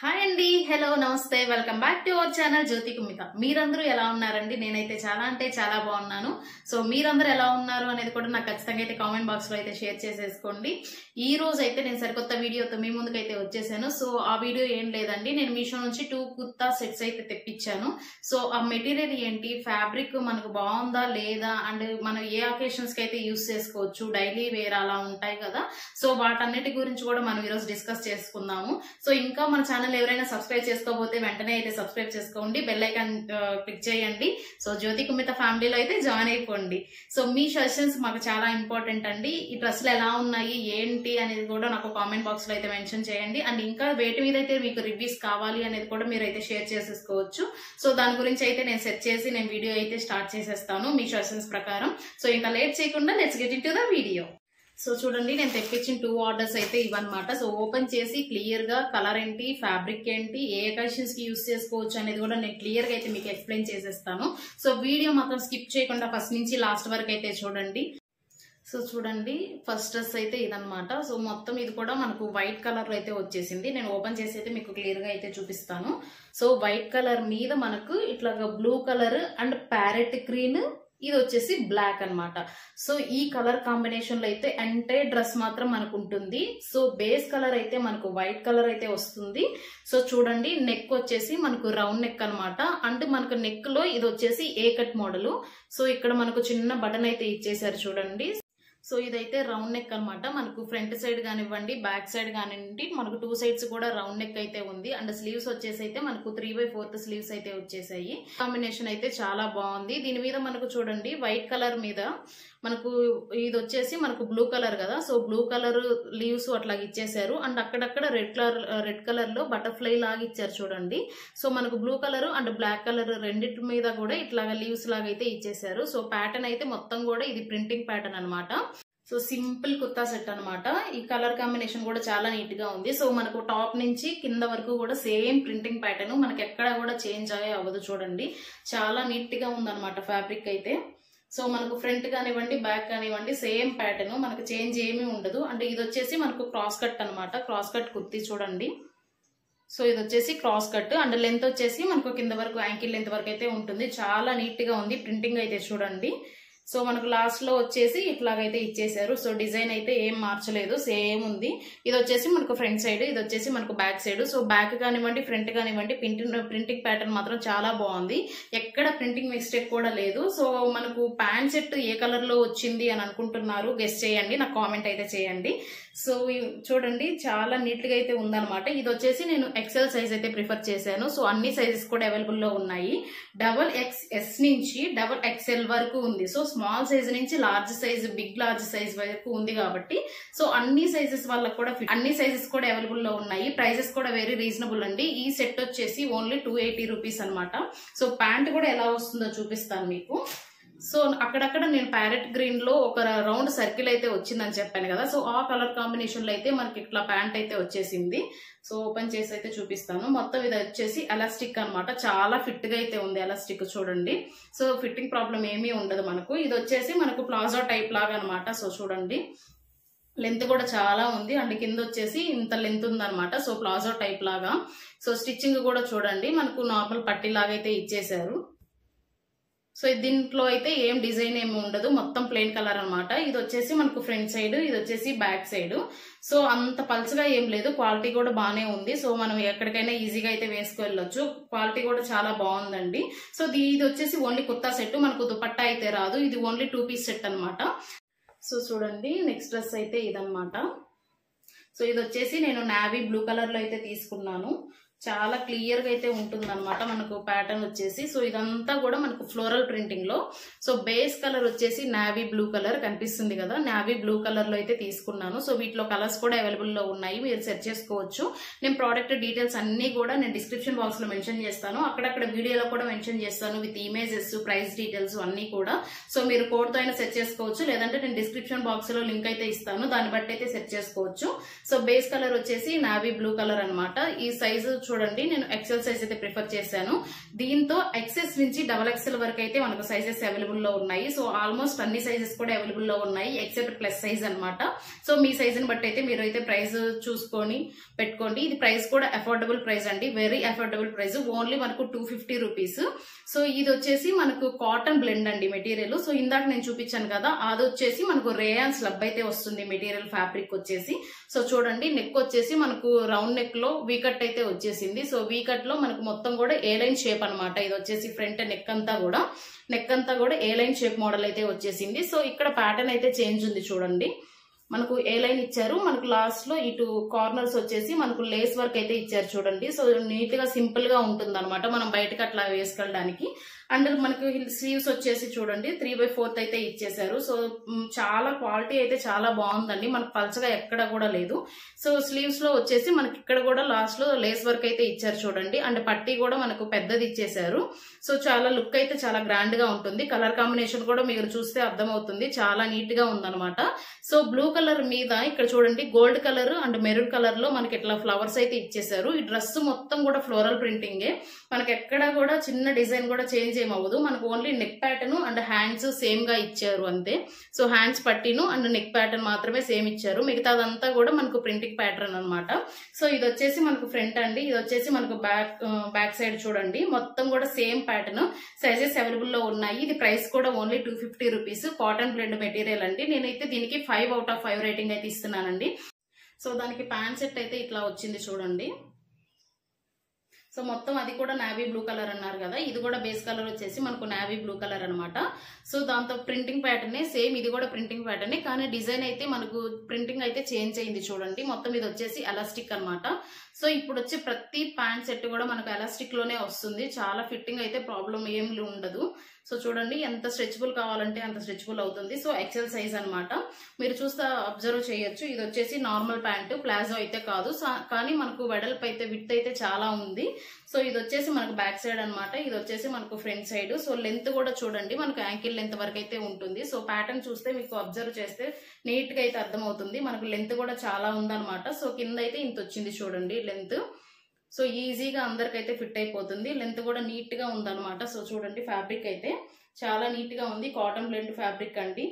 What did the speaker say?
Hi అండి, hello, నమస్తే, welcome back to our channel Jyothi Kumitha. మీరందరూ ఎలా ఉన్నారండి? నేనైతే చాలా అంటే చాలా బాగున్నాను. సో మీరందరూ ఎలా ఉన్నారు అనేది కూడా నాకు ఖచ్చితంగా అయితే కామెంట్ బాక్స్ లో అయితే షేర్ చేసేసుకోండి. ఈ రోజు అయితే నేను సరికొత్త వీడియోతో మీ ముందుకైతే వచ్చేసాను. సో ఆ వీడియో ఏం లేదండి, నేను మీషో నుంచి 2 కుర్తా సెట్స్ అయితే తెప్పించాను. సో ఆ మెటీరియల్ ఏంటి, ఫ్యాబ్రిక్ మనకు బాగుందా లేదా, అండ్ మనం ఏ అకేషన్స్ కి అయితే యూస్ చేసుకోవచ్చు, డైలీ వేర్ అలా ఉంటాయి కదా. సో వాటన్నిటి గురించి కూడా మనం ఈరోజు డిస్కస్ చేసుకుందాము. సో ఇంకా మన ఛానల్ ఎవరైనా సబ్స్క్రైబ్ చేసుకోకపోతే వెంటనే అయితే సబ్స్క్రైబ్ చేసుకోండి, బెల్ ఐకాన్ క్లిక్ చేయండి. సో జ్యోతి కుమిత ఫ్యామిలీలో అయితే జాయిన్ అయిపోండి. సో మీ సజెషన్స్ మాకు చాలా ఇంపార్టెంట్ అండి. ఈ డ్రెస్సులు ఎలా ఉన్నాయి ఏంటి అనేది కూడా నాకు కామెంట్ బాక్స్ లో అయితే మెన్షన్ చేయండి. అండ్ ఇంకా వేటి మీద అయితే మీకు రివ్యూస్ కావాలి అనేది కూడా మీరు అయితే షేర్ చేసేసుకోవచ్చు. సో దాని గురించి అయితే నేను సెట్ చేసి నేను వీడియో అయితే స్టార్ట్ చేసేస్తాను మీ సజెషన్స్ ప్రకారం. సో ఇంకా లేట్ చేయకుండా let's get into the video. So చూడండి, నేను తెప్పించిన 2 ఆర్డర్స్ అయితే ఇవన్నమాట. సో ఓపెన్ చేసి క్లియర్ గా కలర్ ఏంటి, ఫ్యాబ్రిక్ ఏంటి, ఏ అకేషన్స్ కి యూస్ చేసుకోవచ్చు అనేది కూడా నేను క్లియర్ గా అయితే మీకు ఎక్స్ప్లెయిన్ చేసేస్తాను. సో వీడియో మాత్రం స్కిప్ చేయకుండా ఫస్ట్ నుంచి లాస్ట్ వరకు అయితే చూడండి. సో చూడండి, ఫస్ట్ డ్రెస్ అయితే ఇదనమాట. సో మొత్తం ఇది కూడా మనకు వైట్ కలర్ లో అయితే వచ్చేసింది. నేను ఓపెన్ చేసి అయితే మీకు క్లియర్ గా అయితే చూపిస్తాను. సో వైట్ కలర్ మీద మనకు ఇట్లాగా blue colour and parrot green, ఇది వచ్చేసి బ్లాక్ అన్నమాట. సో ఈ కలర్ కాంబినేషన్ లో అయితే ఎంటైర్ డ్రెస్ మాత్రం మనకు ఉంటుంది. సో బేస్ కలర్ అయితే మనకు వైట్ కలర్ అయితే వస్తుంది. సో చూడండి, నెక్ వచ్చేసి మనకు రౌండ్ నెక్ అన్నమాట. అంటే మనకు నెక్ లో ఇది వచ్చేసి ఏ కట్ మోడల్. సో ఇక్కడ మనకు చిన్న బటన్ అయితే ఇచ్చేసారు చూడండి. సో ఇదైతే రౌండ్ నెక్ అనమాట. మనకు ఫ్రంట్ సైడ్ కానివ్వండి, బ్యాక్ సైడ్ కానివ్వండి, మనకు 2 సైడ్స్ కూడా రౌండ్ నెక్ అయితే ఉంది. అండ్ స్లీవ్స్ వచ్చేసి అయితే మనకు 3/4 స్లీవ్స్ అయితే వచ్చేసాయి. కాంబినేషన్ అయితే చాలా బాగుంది. దీని మీద మనకు చూడండి, వైట్ కలర్ మీద మనకు ఇది వచ్చేసి మనకు బ్లూ కలర్ కదా. సో బ్లూ కలర్ లీవ్స్ అట్లా ఇచ్చేసారు. అండ్ అక్కడక్కడ రెడ్ కలర్ లో బటర్ఫ్లై లాగా ఇచ్చారు చూడండి. సో మనకు blue colour and black colour రెండింటి మీద కూడా ఇట్లాగా లీవ్స్ లాగా అయితే ఇచ్చేసారు. సో ప్యాటర్న్ అయితే మొత్తం కూడా ఇది ప్రింటింగ్ ప్యాటర్న్ అనమాట. సో సింపుల్ కుర్తా సెట్ అనమాట. ఈ కలర్ కాంబినేషన్ కూడా చాలా నీట్ గా ఉంది. సో మనకు టాప్ నుంచి కింద వరకు కూడా సేమ్ ప్రింటింగ్ ప్యాటర్న్, మనకి ఎక్కడ కూడా చేంజ్ అయ్యే అవ్వదు. చూడండి, చాలా నీట్ గా ఉందన్నమాట ఫ్యాబ్రిక్ అయితే. సో మనకు ఫ్రంట్ కానివ్వండి, బ్యాక్ కానివ్వండి, సేమ్ ప్యాటర్న్, మనకు చేంజ్ ఏమీ ఉండదు. అంటే ఇది వచ్చేసి మనకు క్రాస్ కట్ అనమాట. క్రాస్ కట్ కుర్తీ చూడండి. సో ఇది వచ్చేసి క్రాస్ కట్ అండ్ లెంత్ వచ్చేసి మనకు కింద వరకు యాంకిల్ లెంత్ వరకు అయితే ఉంటుంది. చాలా నీట్ గా ఉంది ప్రింటింగ్ అయితే చూడండి. సో మనకు లాస్ట్ లో వచ్చేసి ఇట్లాగైతే ఇచ్చేసారు. సో డిజైన్ అయితే ఏం మార్చలేదు, సేమ్ ఉంది. ఇది వచ్చేసి మనకు ఫ్రంట్ సైడ్, ఇది వచ్చేసి మనకు బ్యాక్ సైడ్. సో బ్యాక్ కానివ్వండి, ఫ్రంట్ కానివ్వండి, ప్రింటింగ్ ప్యాటర్న్ మాత్రం చాలా బాగుంది. ఎక్కడ ప్రింటింగ్ మిస్టేక్ కూడా లేదు. సో మనకు ప్యాంట్ సెట్ ఏ కలర్ లో వచ్చింది అని అనుకుంటున్నారు, గెస్ చేయండి, నాకు కామెంట్ అయితే చేయండి. సో చూడండి, చాలా నీట్ గా అయితే ఉందన్నమాట. ఇది వచ్చేసి నేను ఎక్సెల్ సైజ్ అయితే ప్రిఫర్ చేశాను. సో అన్ని సైజెస్ కూడా అవైలబుల్ లో ఉన్నాయి. XXS నుంచి XXL వరకు ఉంది. సో స్మాల్ సైజ్ నుంచి లార్జ్ సైజ్, లార్జ్ సైజ్ వరకు ఉంది కాబట్టి సో అన్ని సైజెస్ వాళ్ళకి కూడా అన్ని సైజెస్ కూడా అవైలబుల్ లో ఉన్నాయి. ప్రైజెస్ కూడా వెరీ రీజనబుల్ అండి. ఈ సెట్ వచ్చేసి ఓన్లీ 280 రూపీస్ అనమాట. సో ప్యాంట్ కూడా ఎలా వస్తుందో చూపిస్తాను మీకు. సో అక్కడక్కడ నేను ప్యారెట్ గ్రీన్ లో ఒక రౌండ్ సర్కిల్ అయితే వచ్చిందని చెప్పాను కదా. సో ఆ కలర్ కాంబినేషన్ లో అయితే మనకి ఇట్లా ప్యాంట్ అయితే వచ్చేసింది. సో ఓపెన్ చేసి అయితే చూపిస్తాను. మొత్తం ఇది వచ్చేసి ఎలాస్టిక్ అనమాట. చాలా ఫిట్ గా అయితే ఉంది ఎలాస్టిక్ చూడండి. సో ఫిట్టింగ్ ప్రాబ్లం ఏమీ ఉండదు మనకు. ఇది వచ్చేసి మనకు ప్లాజో టైప్ లాగా అనమాట. సో చూడండి, లెంత్ కూడా చాలా ఉంది. అండ్ కింద వచ్చేసి ఇంత లెంత్ ఉంది అనమాట. సో ప్లాజో టైప్ లాగా. సో స్టిచ్చింగ్ కూడా చూడండి, మనకు నార్మల్ పట్టీ లాగా అయితే ఇచ్చేసారు. సో దీంట్లో అయితే ఏం డిజైన్ ఏమి ఉండదు, మొత్తం ప్లెయిన్ కలర్ అనమాట. ఇది వచ్చేసి మనకు ఫ్రంట్ సైడ్, ఇది వచ్చేసి బ్యాక్ సైడ్. సో అంత పల్చగా ఏం లేదు, క్వాలిటీ కూడా బాగానే ఉంది. సో మనం ఎక్కడికైనా ఈజీగా అయితే వేసుకెళ్ళొచ్చు. క్వాలిటీ కూడా చాలా బాగుందండి. సో ఇది వచ్చేసి ఓన్లీ కుర్తా సెట్, మనకు దుపట్టా అయితే రాదు. ఇది ఓన్లీ 2 పీస్ సెట్ అనమాట. సో చూడండి, నెక్స్ట్ డ్రెస్ అయితే ఇదనమాట. సో ఇది వచ్చేసి నేను నావీ బ్లూ కలర్ లో అయితే తీసుకున్నాను. చాలా క్లియర్ గా అయితే ఉంటుంది అనమాట మనకు ప్యాటర్న్ వచ్చేసి. సో ఇదంతా కూడా మనకు ఫ్లోరల్ ప్రింటింగ్ లో. సో బేస్ కలర్ వచ్చేసి నావీ బ్లూ కలర్ కనిపిస్తుంది కదా, నావీ బ్లూ కలర్ లో అయితే తీసుకున్నాను. సో వీటిలో కలర్స్ కూడా అవైలబుల్ లో ఉన్నాయి, మీరు సెర్చ్ చేసుకోవచ్చు. నేను ప్రోడక్ట్ డీటెయిల్స్ అన్ని కూడా నేను డిస్క్రిప్షన్ బాక్స్ లో మెన్షన్ చేస్తాను. అక్కడక్కడ వీడియోలో కూడా మెన్షన్ చేస్తాను విత్ ఇమేజెస్, ప్రైస్ డీటెయిల్స్ అన్ని కూడా. సో మీరు కోడ్ తో అయినా సెర్చ్ చేసుకోవచ్చు, లేదంటే నేను డిస్క్రిప్షన్ బాక్స్ లో లింక్ అయితే ఇస్తాను, దాన్ని బట్టి అయితే సెర్చ్ చేసుకోవచ్చు. సో బేస్ కలర్ వచ్చేసి నావీ బ్లూ కలర్ అనమాట. ఈ సైజు చూడండి నేను ఎక్సెల్ సైజ్ అయితే ప్రిఫర్ చేశాను. దీంతో ఎక్సెస్ నుంచి XXL వరకు అయితే మనకు సైజెస్ అవైలబుల్ లో ఉన్నాయి. సో ఆల్మోస్ట్ అన్ని సైజెస్ కూడా అవైలబుల్ లో ఉన్నాయి ఎక్సెప్ట్ ప్లస్ సైజ్ అన్నమాట. సో మీ సైజ్ ని బట్టి అయితే మీరు అయితే ప్రైస్ చూసుకొని పెట్టుకోండి. ఇది ప్రైస్ కూడా అఫోర్డబుల్ ప్రైస్ అండి, వెరీ అఫోర్డబుల్ ప్రైస్, ఓన్లీ మనకు 250 రూపీస్. సో ఇది వచ్చేసి మనకు కాటన్ బ్లెండ్ అండి మెటీరియల్. సో ఇందాక నేను చూపించాను కదా, అది వచ్చేసి మనకు రేయాన్ స్లబ్ అయితే వస్తుంది మెటీరియల్ ఫ్యాబ్రిక్ వచ్చేసి. సో చూడండి నెక్ వచ్చేసి మనకు రౌండ్ నెక్ లో వీకట్ అయితే వచ్చేసింది. సో వీకట్ లో మనకు మొత్తం కూడా ఏ లైన్ షేప్ అనమాట. ఇది వచ్చేసి ఫ్రంట్ నెక్ అంతా కూడా ఏ లైన్ షేప్ మోడల్ అయితే వచ్చేసింది. సో ఇక్కడ ప్యాటర్న్ అయితే చేంజ్ ఉంది చూడండి. మనకు ఏ లైన్ ఇచ్చారు, మనకు లాస్ట్ లో ఇటు కార్నర్స్ వచ్చేసి మనకు లేస్ వర్క్ అయితే ఇచ్చారు చూడండి. సో నీట్ గా సింపుల్ గా ఉంటుంది అనమాట, మనం బయటకు అట్లా వేసుకెళ్ళడానికి. అండ్ మనకు స్లీవ్స్ వచ్చేసి చూడండి 3/4 అయితే ఇచ్చేసారు. సో చాలా క్వాలిటీ అయితే చాలా బాగుందండి, మనకు పల్చగా ఎక్కడ కూడా లేదు. సో స్లీవ్స్ లో వచ్చేసి మనకి ఇక్కడ కూడా లాస్ట్ లో లేస్ వర్క్ అయితే ఇచ్చారు చూడండి. అండ్ పట్టీ కూడా మనకు పెద్దది ఇచ్చేసారు. సో చాలా లుక్ అయితే చాలా గ్రాండ్ గా ఉంటుంది. కలర్ కాంబినేషన్ కూడా మీరు చూస్తే అర్థమవుతుంది, చాలా నీట్ గా ఉందన్నమాట. సో బ్లూ కలర్ మీద ఇక్కడ చూడండి gold colour and maroon colour లో మనకి ఇట్లా ఫ్లవర్స్ అయితే ఇచ్చేసారు. ఈ డ్రెస్ మొత్తం కూడా ఫ్లోరల్ ప్రింటింగే, మనకి ఎక్కడ కూడా చిన్న డిజైన్ కూడా చేంజ్ ఏమవ్వదు. మనకు only neck pattern and hands same గా ఇచ్చారు అంతే. సో హ్యాండ్స్ పట్టీను అండ్ నెక్ ప్యాటర్న్ మాత్రమే సేమ్ ఇచ్చారు, మిగతాదంతా కూడా మనకు ప్రింటింగ్ ప్యాటర్న్ అనమాట. సో ఇది వచ్చేసి మనకు ఫ్రంట్ అండి, ఇది వచ్చేసి మనకు బ్యాక్ సైడ్ చూడండి మొత్తం కూడా సేమ్ ప్యాటర్న్, సైజెస్ అవైలబుల్ లో ఉన్నాయి. ఇది ప్రైస్ కూడా only 250 rupees. Cotton blend material అండి. నేనైతే దీనికి 5/5 రేటింగ్ అయితే ఇస్తున్నానండి. సో దానికి ప్యాంట్ సెట్ అయితే ఇట్లా వచ్చింది చూడండి. సో మొత్తం అది కూడా నావీ బ్లూ కలర్ అన్నారు కదా, ఇది కూడా బేస్ కలర్ వచ్చేసి మనకు నావీ బ్లూ కలర్ అనమాట. సో దాంతో ప్రింటింగ్ ప్యాటర్న్ సేమ్, ఇది కూడా ప్రింటింగ్ ప్యాటర్న్, కానీ డిజైన్ అయితే మనకు ప్రింటింగ్ అయితే చేంజ్ అయింది చూడండి. మొత్తం ఇది వచ్చేసి ఎలాస్టిక్ అనమాట. సో ఇప్పుడు వచ్చే ప్రతి ప్యాంట్ సెట్ కూడా మనకు ఎలాస్టిక్ లోనే వస్తుంది, చాలా ఫిట్టింగ్ అయితే ప్రాబ్లం ఏం ఉండదు. సో చూడండి ఎంత స్ట్రెచబుల్ కావాలంటే అంత స్ట్రెచబుల్ అవుతుంది. సో ఎక్సెల్ సైజ్ అనమాట, మీరు చూస్తే అబ్జర్వ్ చేయొచ్చు. ఇది వచ్చేసి నార్మల్ ప్యాంటు, ప్లాజో అయితే కాదు, కానీ మనకు వెడల్పు అయితే విడ్త్ అయితే చాలా ఉంది. సో ఇది వచ్చేసి మనకు బ్యాక్ సైడ్ అనమాట, ఇది వచ్చేసి మనకు ఫ్రంట్ సైడ్. సో లెంత్ కూడా చూడండి మనకు యాంకిల్ లెంత్ వరకు అయితే ఉంటుంది. సో ప్యాటర్న్ చూస్తే మీకు అబ్జర్వ్ చేస్తే నీట్ గా అయితే అర్థమవుతుంది, మనకు లెంత్ కూడా చాలా ఉందన్నమాట. సో కింద అయితే ఇంత వచ్చింది చూడండి లెంత్. సో ఈజీగా అందరికైతే ఫిట్ అయిపోతుంది, లెంత్ కూడా నీట్ గా ఉందన్నమాట. సో చూడండి ఫ్యాబ్రిక్ అయితే చాలా నీట్ గా ఉంది, కాటన్ బ్లెండ్ ఫ్యాబ్రిక్ అండి.